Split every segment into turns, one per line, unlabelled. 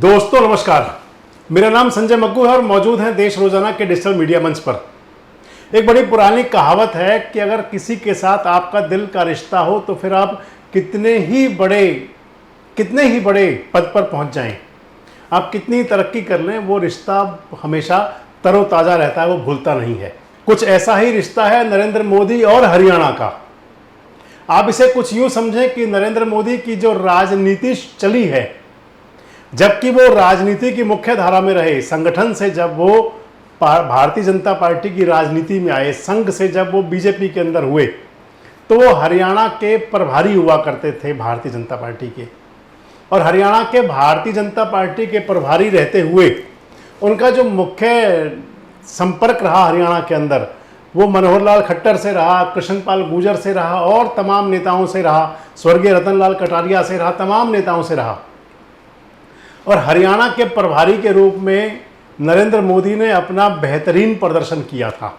दोस्तों नमस्कार, मेरा नाम संजय मग्गू है और मौजूद हैं देश रोजाना के डिजिटल मीडिया मंच पर। एक बड़ी पुरानी कहावत है कि अगर किसी के साथ आपका दिल का रिश्ता हो तो फिर आप कितने ही बड़े पद पर पहुंच जाएं, आप कितनी तरक्की कर लें, वो रिश्ता हमेशा तरोताज़ा रहता है, वो भूलता नहीं है। कुछ ऐसा ही रिश्ता है नरेंद्र मोदी और हरियाणा का। आप इसे कुछ यूं समझें कि नरेंद्र मोदी की जो राजनीति चली है, जबकि वो राजनीति की मुख्य धारा में रहे, संगठन से जब वो भारतीय जनता पार्टी की राजनीति में आए, संघ से जब वो बीजेपी के अंदर हुए, तो वो हरियाणा के प्रभारी हुआ करते थे भारतीय जनता पार्टी के। और हरियाणा के भारतीय जनता पार्टी के प्रभारी रहते हुए उनका जो मुख्य संपर्क रहा हरियाणा के अंदर, वो मनोहर लाल खट्टर से रहा, कृष्णपाल गुर्जर से रहा और तमाम नेताओं से रहा, स्वर्गीय रतन लाल कटारिया से रहा, तमाम नेताओं से रहा। और हरियाणा के प्रभारी के रूप में नरेंद्र मोदी ने अपना बेहतरीन प्रदर्शन किया था।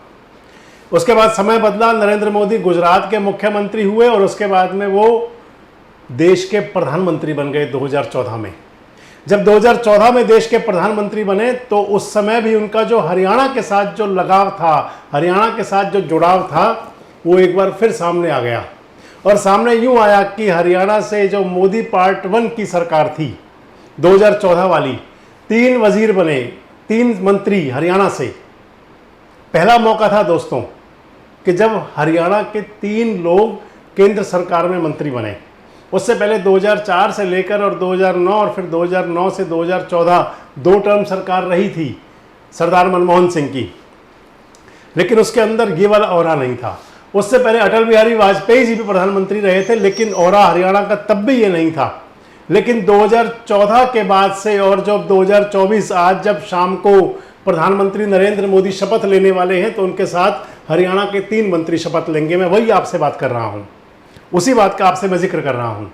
उसके बाद समय बदला, नरेंद्र मोदी गुजरात के मुख्यमंत्री हुए और उसके बाद में वो देश के प्रधानमंत्री बन गए 2014 में। जब 2014 में देश के प्रधानमंत्री बने तो उस समय भी उनका जो हरियाणा के साथ जो लगाव था, हरियाणा के साथ जो जुड़ाव था, वो एक बार फिर सामने आ गया। और सामने यूं आया कि हरियाणा से जो मोदी पार्ट 1 की सरकार थी 2014 वाली, 3 वजीर बने, 3 मंत्री हरियाणा से। पहला मौका था दोस्तों कि जब हरियाणा के 3 लोग केंद्र सरकार में मंत्री बने। उससे पहले 2004 से लेकर और 2009 और फिर 2009 से 2014 2 टर्म सरकार रही थी सरदार मनमोहन सिंह की, लेकिन उसके अंदर ये वाला औरा नहीं था। उससे पहले अटल बिहारी वाजपेयी जी भी प्रधानमंत्री रहे थे, लेकिन औरा हरियाणा का तब भी ये नहीं था। लेकिन 2014 के बाद से और जब 2024 आज जब शाम को प्रधानमंत्री नरेंद्र मोदी शपथ लेने वाले हैं, तो उनके साथ हरियाणा के 3 मंत्री शपथ लेंगे। मैं वही आपसे बात कर रहा हूं, उसी बात का आपसे मैं जिक्र कर रहा हूं।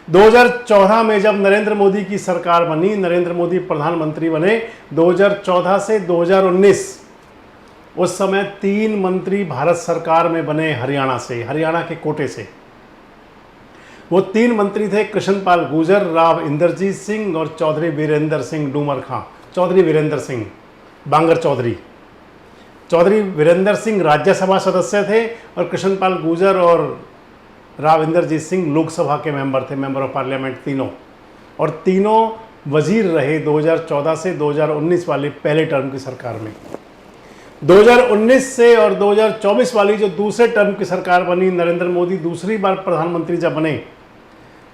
2014 में जब नरेंद्र मोदी की सरकार बनी, नरेंद्र मोदी प्रधानमंत्री बने 2014 से 2019, उस समय 3 मंत्री भारत सरकार में बने हरियाणा से, हरियाणा के कोटे से। वो 3 मंत्री थे कृष्णपाल गुर्जर, राव इंद्रजीत सिंह और चौधरी वीरेंद्र सिंह डूमर खां। चौधरी वीरेंद्र सिंह बांगर चौधरी वीरेंद्र सिंह राज्यसभा सदस्य थे और कृष्णपाल गुर्जर और राव इंद्रजीत सिंह लोकसभा के मेंबर थे, मेंबर ऑफ पार्लियामेंट तीनों। और तीनों वजीर रहे 2014 से 2019 वाली पहले टर्म की सरकार में। 2019 से और 2024 वाली जो दूसरे टर्म की सरकार बनी, नरेंद्र मोदी दूसरी बार प्रधानमंत्री जब बने,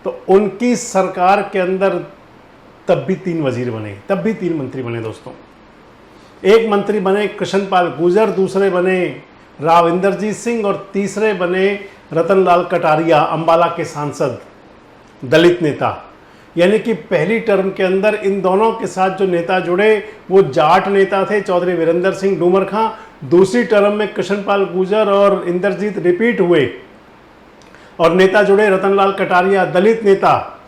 तो उनकी सरकार के अंदर तब भी 3 वजीर बने, तब भी 3 मंत्री बने दोस्तों। एक मंत्री बने कृष्णपाल गुर्जर, दूसरे बने राव इंद्रजीत सिंह और तीसरे बने रतन लाल कटारिया, अंबाला के सांसद, दलित नेता। यानी कि पहली टर्म के अंदर इन दोनों के साथ जो नेता जुड़े वो जाट नेता थे, चौधरी वीरेंद्र सिंह डूमर खां। दूसरी टर्म में कृष्णपाल गुर्जर और इंद्रजीत रिपीट हुए और नेता जुड़े रतनलाल कटारिया, दलित नेता।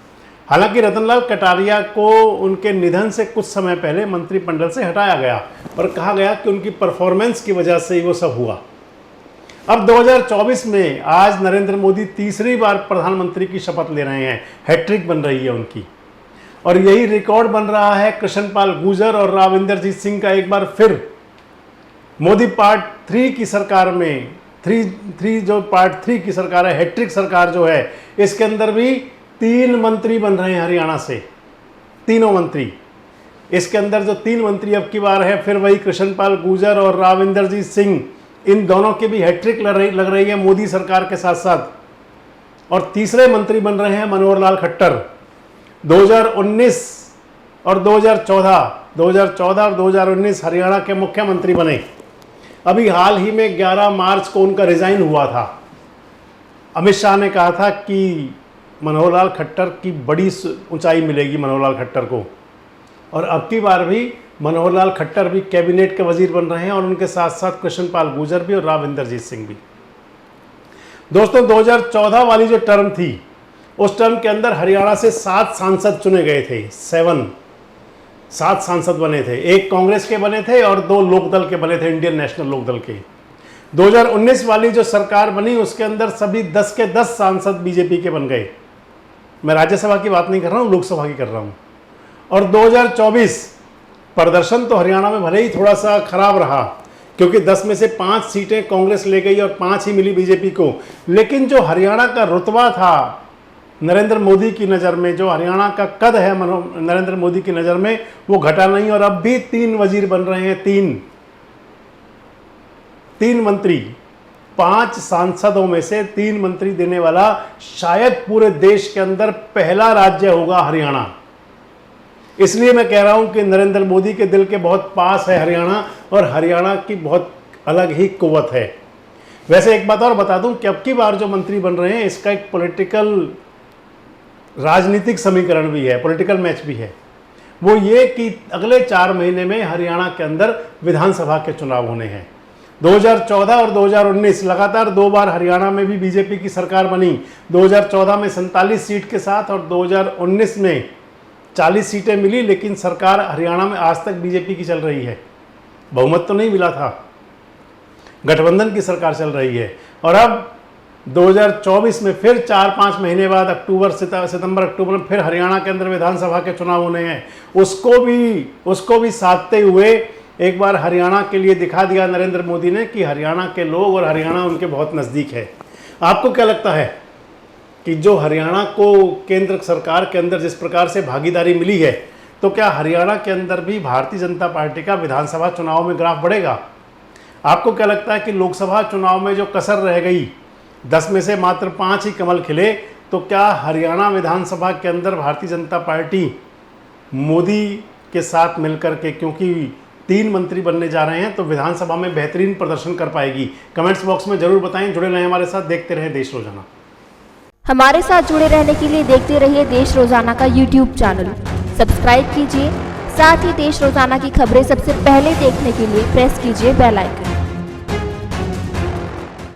हालांकि रतनलाल कटारिया को उनके निधन से कुछ समय पहले मंत्रिमंडल से हटाया गया और कहा गया कि उनकी परफॉर्मेंस की वजह से ही वो सब हुआ। अब 2024 में आज नरेंद्र मोदी तीसरी बार प्रधानमंत्री की शपथ ले रहे हैं, हैट्रिक बन रही है उनकी। और यही रिकॉर्ड बन रहा है कृष्णपाल गुर्जर और राव इंद्रजीत सिंह का। एक बार फिर मोदी पार्ट 3 की सरकार में, जो पार्ट 3 की सरकार है, हैट्रिक सरकार जो है, इसके अंदर भी 3 मंत्री बन रहे हैं हरियाणा से, तीनों मंत्री। इसके अंदर जो 3 मंत्री अब की बार है, फिर वही कृष्णपाल गुर्जर और राव इंद्रजीत सिंह, इन दोनों की भी हैट्रिक लग रही है मोदी सरकार के साथ साथ। और तीसरे मंत्री बन रहे हैं मनोहर लाल खट्टर। 2019 और 2014 और 2019 हरियाणा के मुख्यमंत्री बने। अभी हाल ही में 11 मार्च को उनका रिजाइन हुआ था। अमित शाह ने कहा था कि मनोहर लाल खट्टर की बड़ी ऊंचाई मिलेगी मनोहर लाल खट्टर को, और अब की बार भी मनोहर लाल खट्टर भी कैबिनेट के वजीर बन रहे हैं और उनके साथ साथ कृष्णपाल गुर्जर भी और राव इंद्रजीत सिंह भी। दोस्तों 2014 वाली जो टर्म थी, उस टर्म के अंदर हरियाणा से 7 सांसद चुने गए थे। 7 सांसद बने थे, एक कांग्रेस के बने थे और 2 लोकदल के बने थे, इंडियन नेशनल लोकदल के। 2019 वाली जो सरकार बनी उसके अंदर सभी 10 के 10 सांसद बीजेपी के बन गए। मैं राज्यसभा की बात नहीं कर रहा हूँ, लोकसभा की कर रहा हूँ। और 2024 प्रदर्शन तो हरियाणा में भले ही थोड़ा सा खराब रहा, क्योंकि 10 में से 5 सीटें कांग्रेस ले गई और 5 ही मिली बीजेपी को, लेकिन जो हरियाणा का रुतबा था नरेंद्र मोदी की नज़र में, जो हरियाणा का कद है नरेंद्र मोदी की नज़र में, वो घटा नहीं। और अब भी 3 वजीर बन रहे हैं, तीन मंत्री, 5 सांसदों में से 3 मंत्री देने वाला शायद पूरे देश के अंदर पहला राज्य होगा हरियाणा। इसलिए मैं कह रहा हूं कि नरेंद्र मोदी के दिल के बहुत पास है हरियाणा, और हरियाणा की बहुत अलग ही कुव्वत है। वैसे एक बात और बता दूं कि अब की बार जो मंत्री बन रहे हैं, इसका एक पॉलिटिकल राजनीतिक समीकरण भी है, पॉलिटिकल मैच भी है। वो ये कि अगले 4 महीने में हरियाणा के अंदर विधानसभा के चुनाव होने हैं। 2014 और 2019 लगातार 2 बार हरियाणा में भी बीजेपी की सरकार बनी। 2014 में 47 सीट के साथ और 2019 में 40 सीटें मिली, लेकिन सरकार हरियाणा में आज तक बीजेपी की चल रही है। बहुमत तो नहीं मिला था, गठबंधन की सरकार चल रही है। और अब 2024 में फिर 4-5 महीने बाद सितंबर अक्टूबर में फिर हरियाणा के अंदर विधानसभा के चुनाव होने हैं। उसको भी साधते हुए एक बार हरियाणा के लिए दिखा दिया नरेंद्र मोदी ने कि हरियाणा के लोग और हरियाणा उनके बहुत नज़दीक है। आपको क्या लगता है कि जो हरियाणा को केंद्र सरकार के अंदर जिस प्रकार से भागीदारी मिली है, तो क्या हरियाणा के अंदर भी भारतीय जनता पार्टी का विधानसभा चुनाव में ग्राफ बढ़ेगा? आपको क्या लगता है कि लोकसभा चुनाव में जो कसर रह गई, 10 में से मात्र 5 ही कमल खिले, तो क्या हरियाणा विधानसभा के अंदर भारतीय जनता पार्टी मोदी के साथ मिलकर के, क्योंकि 3 मंत्री बनने जा रहे हैं, तो विधानसभा में बेहतरीन प्रदर्शन कर पाएगी? कमेंट्स बॉक्स में जरूर बताएं। जुड़े रहें हमारे साथ, देखते रहें देश रोजाना।
हमारे साथ जुड़े रहने के लिए देखते रहिए देश रोजाना का यूट्यूब चैनल सब्सक्राइब कीजिए। साथ ही देश रोजाना की खबरें सबसे पहले देखने के लिए प्रेस कीजिए बेल आइकन।